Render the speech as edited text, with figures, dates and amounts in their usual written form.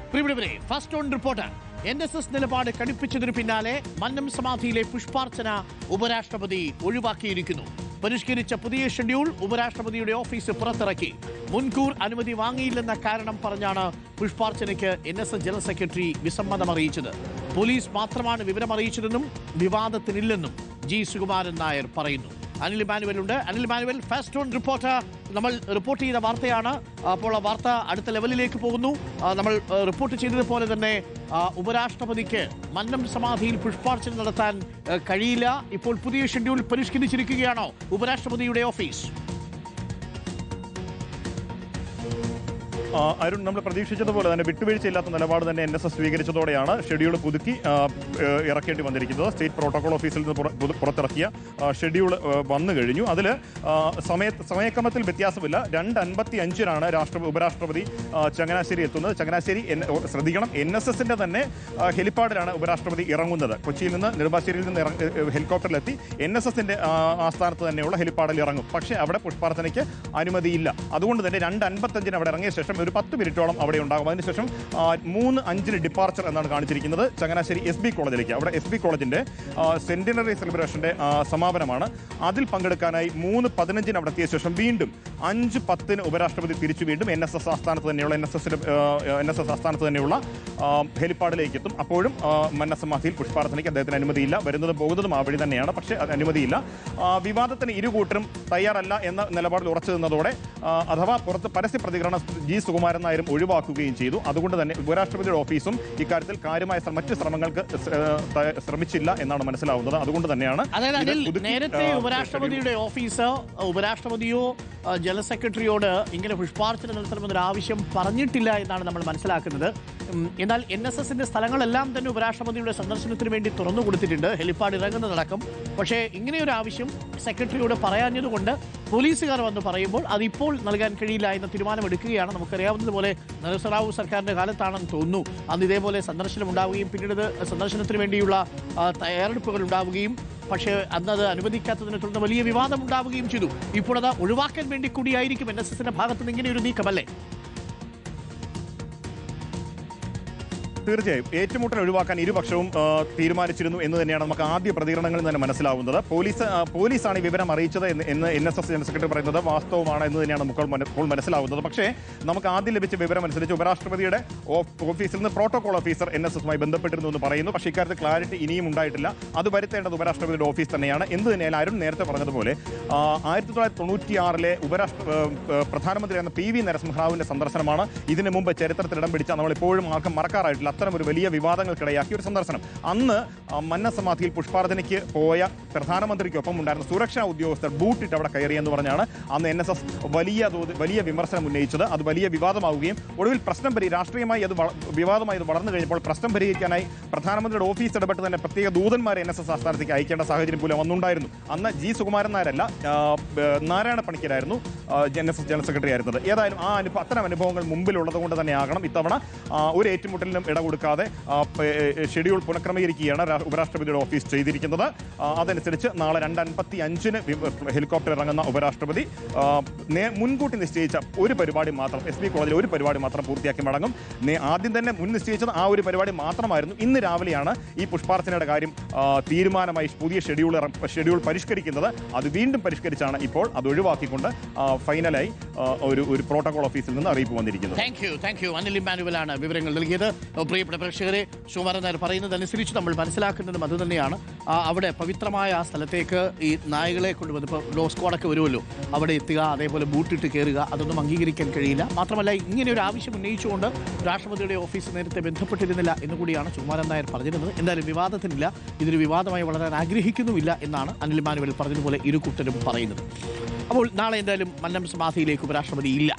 പ്രിയപ്പെട്ടവരെ, first on reporter NSS നിലപാട് കടുപ്പിച്ചതിനു പിന്നാലെ മന്നം സമാധിയിലെ പുഷ്പാർച്ചന ഉപരാഷ്ട്രപതി ഒഴിവാക്കിയിരിക്കുന്നു. പരിഷ്കരിച്ച പുതിയ ഷെഡ്യൂൾ ഉപരാഷ്ട്രപതിയുടെ ഓഫീസ് പുറത്തിറക്കി. മുൻകൂർ അനുമതി വാങ്ങിയില്ലെന്ന കാരണം പറഞ്ഞാണ് പുഷ്പാർച്ചനയ്ക്ക് NSS ജനറൽ സെക്രട്ടറി വിസമ്മതം അറിയിച്ചത്. പോലീസ് മാത്രമാണ് വിവരം അറിയിച്ചതെന്നും വിവാദത്തിനില്ലെന്നും G. സുകുമാരൻ നായർ പറയുന്നു. അനിൽ ഇമാനുവൽ ഉണ്ട്. Anil Emmanuel, first on reporter നമ്മൾ റിപ്പോർട്ട് ചെയ്ത വാർത്തയാണ്. അപ്പോൾ ആ വാർത്ത അടുത്ത ലെവലിലേക്ക് പോകുന്നു. നമ്മൾ റിപ്പോർട്ട് ചെയ്തതുപോലെ തന്നെ ഉപരാഷ്ട്രപതിക്ക് മന്നം സമാധിയിൽ പുഷ്പാർച്ചന നടത്താൻ കഴിയില്ല. ഇപ്പോൾ പുതിയ ഷെഡ്യൂൾ പരിഷ്കരിച്ചിരിക്കുകയാണോ ഉപരാഷ്ട്രപതിയുടെ ഓഫീസ്? അരുൺ, നമ്മൾ പ്രതീക്ഷിച്ചതുപോലെ തന്നെ വിട്ടുവീഴ്ചയില്ലാത്ത നിലപാട് തന്നെ NSS സ്വീകരിച്ചതോടെയാണ് ഷെഡ്യൂൾ പുതുക്കി ഇറക്കേണ്ടി വന്നിരിക്കുന്നത്. സ്റ്റേറ്റ് പ്രോട്ടോകോൾ ഓഫീസിൽ നിന്ന് പുറത്തിറക്കിയ ഷെഡ്യൂൾ വന്നു കഴിഞ്ഞു. അതിൽ സമയക്രമത്തിൽ വ്യത്യാസമില്ല. 2:55 ഉപരാഷ്ട്രപതി ചങ്ങനാശ്ശേരി എത്തുന്നത്. ചങ്ങനാശ്ശേരി ശ്രദ്ധിക്കണം, NSSന്റെ തന്നെ ഹെലിപ്പാഡിലാണ് ഉപരാഷ്ട്രപതി ഇറങ്ങുന്നത്. കൊച്ചിയിൽ നിന്ന് നെടുമ്പാശ്ശേരിയിൽ നിന്ന് ഹെലികോപ്റ്ററിലെത്തി NSSന്റെ ആസ്ഥാനത്ത് തന്നെയുള്ള ഹെലിപ്പാഡിൽ ഇറങ്ങും. പക്ഷേ അവിടെ പുഷ്പാർച്ചനയ്ക്ക് അനുമതിയില്ല. അതുകൊണ്ട് തന്നെ 2:55 അവിടെ ഇറങ്ങിയ ശേഷം ഒരു 10 മിനിറ്റോളം അവിടെ ഉണ്ടാകും. അതിനുശേഷം 3:05 ഡിപ്പാർച്ചർ എന്നാണ് കാണിച്ചിരിക്കുന്നത് ചങ്ങനാശ്ശേരി SB കോളേജിലേക്ക്. അവിടെ SB കോളേജിന്റെ സെന്റിനറി സെലിബ്രേഷന്റെ സമാപനമാണ്. അതിൽ പങ്കെടുക്കാനായി 3:15 അവിടെ എത്തിയ ശേഷം വീണ്ടും 5:10 ഉപരാഷ്ട്രപതി തിരിച്ചു വീണ്ടും NSS ആസ്ഥാനത്ത് തന്നെയുള്ള ഹെലിപ്പാഡിലേക്ക് എത്തും. അപ്പോഴും മന്നസമാധിയിൽ പുഷ്പാർച്ചനയ്ക്ക് അദ്ദേഹത്തിന് അനുമതിയില്ല. വരുന്നതും പോകുന്നതും ആ വഴി തന്നെയാണ്, പക്ഷേ അനുമതിയില്ല. വിവാദത്തിന് ഇരുകൂട്ടരും തയ്യാറല്ല എന്ന നിലപാടിൽ ഉറച്ചു നിന്നതോടെ അഥവാ പുറത്ത് പരസ്യ പ്രതികരണം G. സുകുമാരൻ നായരും ഒഴിവാക്കുകയും ചെയ്തു. അതുകൊണ്ട് തന്നെ ഉപരാഷ്ട്രപതിയുടെ ഓഫീസും ഇക്കാര്യത്തിൽ കാര്യമായ മറ്റ് ശ്രമങ്ങൾക്ക് ശ്രമിച്ചില്ല എന്നാണ് മനസ്സിലാവുന്നത്. അതുകൊണ്ട് തന്നെയാണ് നേരത്തെ ഉപരാഷ്ട്രപതിയുടെ ഓഫീസ് ഉപരാഷ്ട്രപതിയോ ജനറൽ സെക്രട്ടറിയോട് ഇങ്ങനെ പുഷ്പാർച്ചന നടത്തണമെന്നൊരു ആവശ്യം പറഞ്ഞിട്ടില്ല എന്നാണ് നമ്മൾ മനസ്സിലാക്കുന്നത്. എന്നാൽ NSSന്റെ സ്ഥലങ്ങളെല്ലാം തന്നെ ഉപരാഷ്ട്രപതിയുടെ സന്ദർശനത്തിന് വേണ്ടി തുറന്നു കൊടുത്തിട്ടുണ്ട്, ഹെലിപ്പാഡ് ഇറങ്ങുന്നതടക്കം. പക്ഷേ ഇങ്ങനെയൊരു ആവശ്യം സെക്രട്ടറിയോട് പറയാഞ്ഞതുകൊണ്ട് പോലീസുകാർ വന്ന് പറയുമ്പോൾ അതിപ്പോൾ നൽകാൻ കഴിയില്ല എന്ന തീരുമാനമെടുക്കുകയാണ്. നമുക്കറിയാവുന്നതുപോലെ നരസിംഹറാവു സർക്കാരിൻ്റെ കാലത്താണെന്ന് തോന്നുന്നു അന്ന് ഇതേപോലെ സന്ദർശനം ഉണ്ടാവുകയും പിന്നീട് സന്ദർശനത്തിന് വേണ്ടിയുള്ള തയ്യാറെടുപ്പുകൾ ഉണ്ടാവുകയും പക്ഷേ അന്നത് അനുവദിക്കാത്തതിനെ തുടർന്ന് വലിയ വിവാദം ഉണ്ടാവുകയും ചെയ്തു. ഇപ്പോൾ അത് ഒഴിവാക്കാൻ വേണ്ടി കൂടിയായിരിക്കും NSSന്റെ ഭാഗത്ത് നിന്ന് ഇങ്ങനെയൊരു നീക്കമല്ലേ? തീർച്ചയായും ഏറ്റുമുട്ടൽ ഒഴിവാക്കാൻ ഇരുപക്ഷവും തീരുമാനിച്ചിരുന്നു എന്ന് തന്നെയാണ് നമുക്ക് ആദ്യ പ്രതികരണങ്ങളിൽ തന്നെ മനസ്സിലാവുന്നത്. പോലീസാണ് ഈ വിവരം അറിയിച്ചത് എന്ന് NSS ജനറൽ സെക്രട്ടറി പറയുന്നത് വാസ്തവമാണ് എന്ന് തന്നെയാണ് ഇപ്പോൾ മനസ്സിലാവുന്നത്. പക്ഷേ നമുക്ക് ആദ്യം ലഭിച്ച വിവരം അനുസരിച്ച് ഉപരാഷ്ട്രപതിയുടെ ഓഫീസിൽ നിന്ന് പ്രോട്ടോകോൾ ഓഫീസർ NSSുമായി ബന്ധപ്പെട്ടിരുന്നു എന്ന് പറയുന്നു. പക്ഷേ ഇക്കാര്യത്തിൽ ക്ലാരിറ്റി ഇനിയും ഉണ്ടായിട്ടില്ല. അത് വരുത്തേണ്ടത് ഉപരാഷ്ട്രപതിയുടെ ഓഫീസ് തന്നെയാണ്. എന്ത് തന്നെയാലും അരുൺ നേരത്തെ പറഞ്ഞതുപോലെ 1996 പ്രധാനമന്ത്രിയായിരുന്ന PV നരസിംഹറാവുവിന്റെ സന്ദർശനമാണ് ഇതിനു മുമ്പ് ചരിത്രത്തിൽ ഇടം പിടിച്ച നമ്മളിപ്പോഴും ആർക്കും മറക്കാറായിട്ടില്ല അത്തരം ഒരു വലിയ വിവാദങ്ങൾക്കിടയാക്കിയ ഒരു സന്ദർശനം. അന്ന് മന്നസമാധിയിൽ പുഷ്പാർച്ചനയ്ക്ക് പോയ പ്രധാനമന്ത്രിക്കൊപ്പം ഉണ്ടായിരുന്ന സുരക്ഷാ ഉദ്യോഗസ്ഥർ ബൂട്ടിട്ട് അവിടെ കയറിയെന്ന് പറഞ്ഞാണ് അന്ന് NSS വലിയ വിമർശനം ഉന്നയിച്ചത്. അത് വലിയ വിവാദമാവുകയും ഒടുവിൽ രാഷ്ട്രീയമായി അത് വിവാദമായി വളർന്നു കഴിഞ്ഞപ്പോൾ പ്രശ്നം പരിഹരിക്കാനായി പ്രധാനമന്ത്രിയുടെ ഓഫീസ് ഇടപെട്ട് തന്നെ പ്രത്യേക ദൂതന്മാരെ NSS ആസ്ഥാനത്തേക്ക് അയക്കേണ്ട സാഹചര്യം പോലും വന്നുണ്ടായിരുന്നു. അന്ന് G. സുകുമാരൻ നായരല്ല, നാരായണ പണിക്കരായിരുന്നു NSS ജനറൽ സെക്രട്ടറി ആയിരുന്നത്. ഏതായാലും അത്തരം അനുഭവങ്ങൾ മുമ്പിലുള്ളത് കൊണ്ട് തന്നെ ആകണം ഇത്തവണ ഒരു ഏറ്റുമുട്ടലിനും കൊടുക്കാതെ ഷെഡ്യൂൾ പുനഃക്രമീകരിക്കുകയാണ് ഉപരാഷ്ട്രപതിയുടെ ഓഫീസ് ചെയ്തിരിക്കുന്നത്. അതനുസരിച്ച് നാളെ 2:55 ഹെലികോപ്റ്റർ ഇറങ്ങുന്ന ഉപരാഷ്ട്രപതി മുൻകൂട്ടി നിശ്ചയിച്ച ഒരു പരിപാടി മാത്രം SB കോളേജിൽ ഒരു പരിപാടി മാത്രം പൂർത്തിയാക്കി മടങ്ങും. ആദ്യം തന്നെ മുൻ നിശ്ചയിച്ചത് ആ ഒരു പരിപാടി മാത്രമായിരുന്നു. ഇന്ന് രാവിലെയാണ് ഈ പുഷ്പാർച്ചനയുടെ കാര്യം തീരുമാനമായി പുതിയ ഷെഡ്യൂൾ പരിഷ്കരിക്കുന്നത്. അത് വീണ്ടും പരിഷ്കരിച്ചാണ് ഇപ്പോൾ അത് ഒഴിവാക്കിക്കൊണ്ട് ഫൈനലായി ഒരു പ്രോട്ടോകോൾ ഓഫീസിൽ നിന്ന് അറിയിപ്പ് വന്നിരിക്കുന്നത്. താങ്ക് യു അനിൽ ഇമാനുവലാണ് വിവരങ്ങൾ നൽകിയത്. പ്രിയപ്പെട്ട പ്രേക്ഷകരെ, സുകുമാരൻ നായർ പറയുന്നതനുസരിച്ച് നമ്മൾ മനസ്സിലാക്കുന്നതും അതുതന്നെയാണ്. അവിടെ പവിത്രമായ ആ സ്ഥലത്തേക്ക് ഈ നായകളെ കൊണ്ടുവന്ന് ഇപ്പോൾ ഡോ സ്ക്വാഡൊക്കെ വരുമല്ലോ, അവിടെ എത്തുക, അതേപോലെ ബൂട്ടിട്ട് കയറുക, അതൊന്നും അംഗീകരിക്കാൻ കഴിയില്ല. മാത്രമല്ല ഇങ്ങനെ ഒരു ആവശ്യം ഉന്നയിച്ചുകൊണ്ട് രാഷ്ട്രപതിയുടെ ഓഫീസ് നേരത്തെ ബന്ധപ്പെട്ടിരുന്നില്ല എന്നുകൂടിയാണ് സുകുമാരൻ നായർ പറഞ്ഞിരുന്നത്. എന്തായാലും വിവാദത്തിനില്ല, ഇതൊരു വിവാദമായി വളരാൻ ആഗ്രഹിക്കുന്നുമില്ല എന്നാണ് അനിൽ ഇമാനുവൽ പറഞ്ഞതുപോലെ ഇരു കൂട്ടരും പറയുന്നത്. അപ്പോൾ നാളെ എന്തായാലും മന്നം സമാധിയിലേക്ക് ഉപരാഷ്ട്രപതി ഇല്ല.